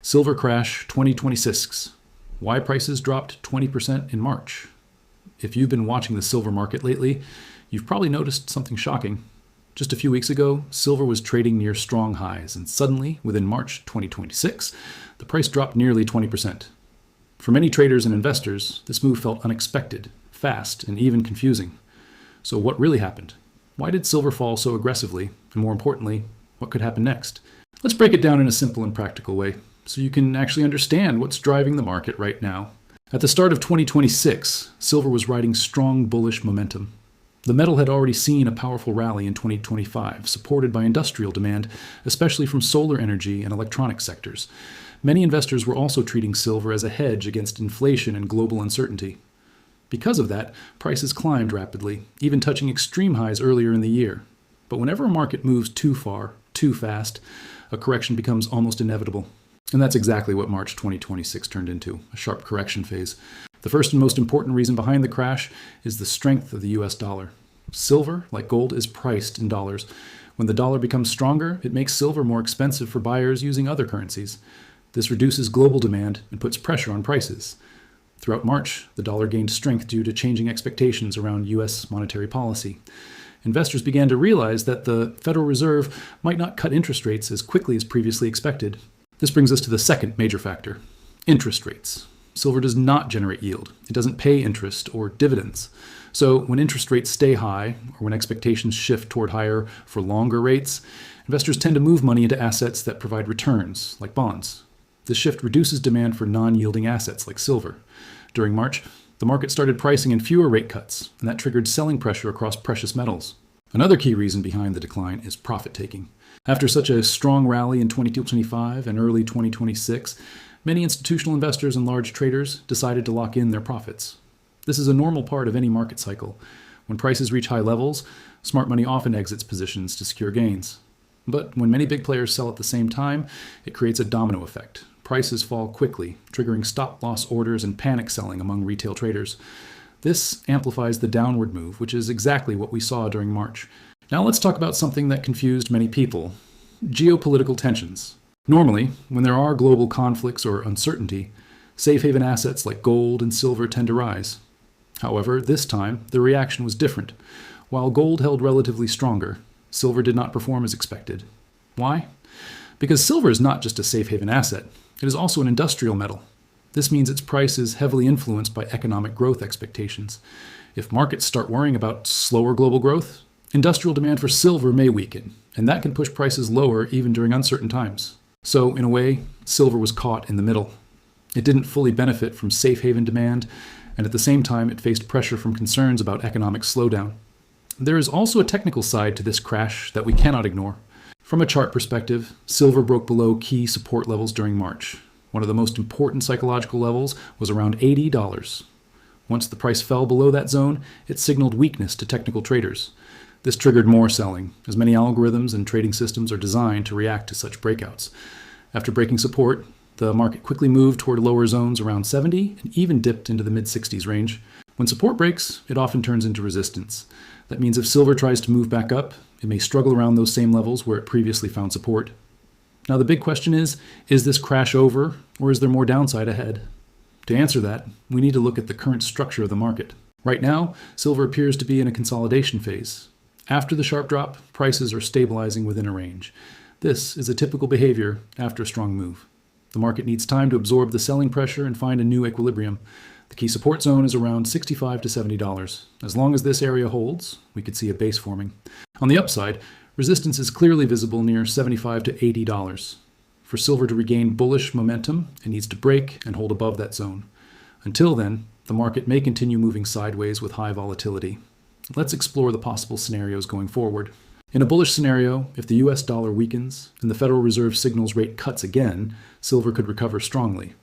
Silver crash 2026. Why prices dropped 20% in March. If you've been watching the silver market lately, you've probably noticed something shocking. Just a few weeks ago, silver was trading near strong highs, and suddenly, within March 2026, the price dropped nearly 20%. For many traders and investors, this move felt unexpected, fast, and even confusing. So what really happened? Why did silver fall so aggressively? And more importantly, what could happen next? Let's break it down in a simple and practical way, so you can actually understand what's driving the market right now. At the start of 2026, silver was riding strong bullish momentum. The metal had already seen a powerful rally in 2025, supported by industrial demand, especially from solar energy and electronic sectors. Many investors were also treating silver as a hedge against inflation and global uncertainty. Because of that, prices climbed rapidly, even touching extreme highs earlier in the year. But whenever a market moves too far, too fast, a correction becomes almost inevitable. And that's exactly what March 2026 turned into, a sharp correction phase. The first and most important reason behind the crash is the strength of the US dollar. Silver, like gold, is priced in dollars. When the dollar becomes stronger, it makes silver more expensive for buyers using other currencies. This reduces global demand and puts pressure on prices. Throughout March, the dollar gained strength due to changing expectations around US monetary policy. Investors began to realize that the Federal Reserve might not cut interest rates as quickly as previously expected. This brings us to the second major factor, interest rates. Silver does not generate yield. It doesn't pay interest or dividends. So when interest rates stay high, or when expectations shift toward higher for longer rates, investors tend to move money into assets that provide returns, like bonds. This shift reduces demand for non-yielding assets like silver. During March, the market started pricing in fewer rate cuts, and that triggered selling pressure across precious metals. Another key reason behind the decline is profit-taking. After such a strong rally in 2025 and early 2026, many institutional investors and large traders decided to lock in their profits. This is a normal part of any market cycle. When prices reach high levels, smart money often exits positions to secure gains. But when many big players sell at the same time, it creates a domino effect. Prices fall quickly, triggering stop-loss orders and panic selling among retail traders. This amplifies the downward move, which is exactly what we saw during March. Now let's talk about something that confused many people: geopolitical tensions. Normally, when there are global conflicts or uncertainty, safe haven assets like gold and silver tend to rise. However, this time, the reaction was different. While gold held relatively stronger, silver did not perform as expected. Why? Because silver is not just a safe haven asset, it is also an industrial metal. This means its price is heavily influenced by economic growth expectations. If markets start worrying about slower global growth, industrial demand for silver may weaken, and that can push prices lower even during uncertain times. So, in a way, silver was caught in the middle. It didn't fully benefit from safe haven demand, and at the same time it faced pressure from concerns about economic slowdown. There is also a technical side to this crash that we cannot ignore. From a chart perspective, silver broke below key support levels during March. One of the most important psychological levels was around $80. Once the price fell below that zone, it signaled weakness to technical traders. This triggered more selling, as many algorithms and trading systems are designed to react to such breakouts. After breaking support, the market quickly moved toward lower zones around 70 and even dipped into the mid-60s range. When support breaks, it often turns into resistance. That means if silver tries to move back up, it may struggle around those same levels where it previously found support. Now the big question is this crash over, or is there more downside ahead? To answer that, we need to look at the current structure of the market. Right now, silver appears to be in a consolidation phase. After the sharp drop, prices are stabilizing within a range. This is a typical behavior after a strong move. The market needs time to absorb the selling pressure and find a new equilibrium. The key support zone is around $65 to $70. As long as this area holds, we could see a base forming. On the upside, resistance is clearly visible near $75 to $80. For silver to regain bullish momentum, it needs to break and hold above that zone. Until then, the market may continue moving sideways with high volatility. Let's explore the possible scenarios going forward. In a bullish scenario, if the US dollar weakens and the Federal Reserve signals rate cuts again, silver could recover strongly.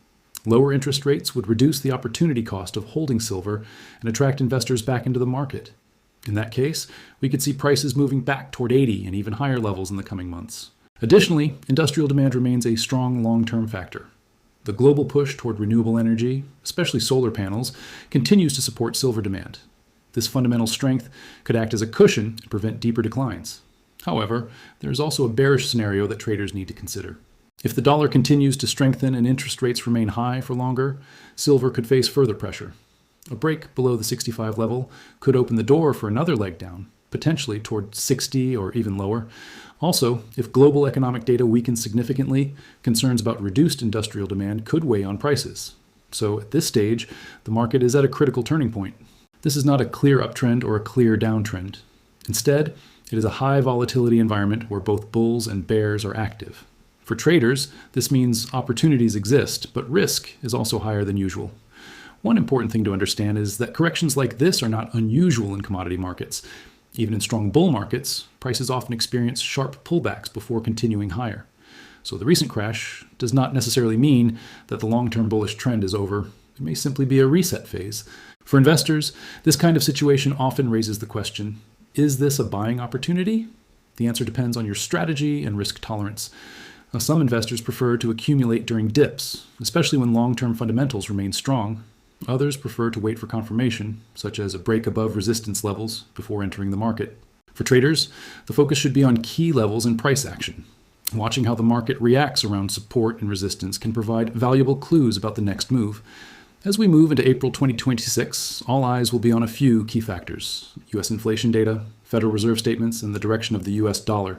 Lower interest rates would reduce the opportunity cost of holding silver and attract investors back into the market. In that case, we could see prices moving back toward 80 and even higher levels in the coming months. Additionally, industrial demand remains a strong long-term factor. The global push toward renewable energy, especially solar panels, continues to support silver demand. This fundamental strength could act as a cushion and prevent deeper declines. However, there is also a bearish scenario that traders need to consider. If the dollar continues to strengthen and interest rates remain high for longer, silver could face further pressure. A break below the 65 level could open the door for another leg down, potentially toward 60 or even lower. Also, if global economic data weakens significantly, concerns about reduced industrial demand could weigh on prices. So at this stage, the market is at a critical turning point. This is not a clear uptrend or a clear downtrend. Instead, it is a high volatility environment where both bulls and bears are active. For traders, this means opportunities exist, but risk is also higher than usual. One important thing to understand is that corrections like this are not unusual in commodity markets. Even in strong bull markets, prices often experience sharp pullbacks before continuing higher. So the recent crash does not necessarily mean that the long-term bullish trend is over. It may simply be a reset phase. For investors, this kind of situation often raises the question, is this a buying opportunity? The answer depends on your strategy and risk tolerance. Now, some investors prefer to accumulate during dips, especially when long-term fundamentals remain strong. Others prefer to wait for confirmation, such as a break above resistance levels before entering the market. For traders, the focus should be on key levels and price action. Watching how the market reacts around support and resistance can provide valuable clues about the next move. As we move into April 2026, all eyes will be on a few key factors: U.S. inflation data, Federal Reserve statements, and the direction of the U.S. dollar.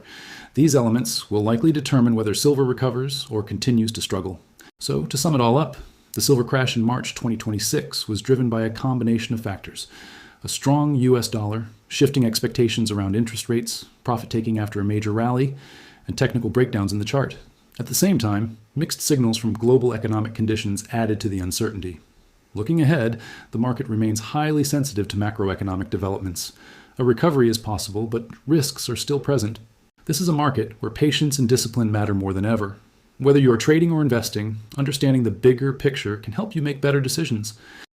These elements will likely determine whether silver recovers or continues to struggle. So, to sum it all up, the silver crash in March 2026 was driven by a combination of factors: a strong U.S. dollar, shifting expectations around interest rates, profit-taking after a major rally, and technical breakdowns in the chart. At the same time, mixed signals from global economic conditions added to the uncertainty. Looking ahead, the market remains highly sensitive to macroeconomic developments. A recovery is possible, but risks are still present. This is a market where patience and discipline matter more than ever. Whether you are trading or investing, understanding the bigger picture can help you make better decisions.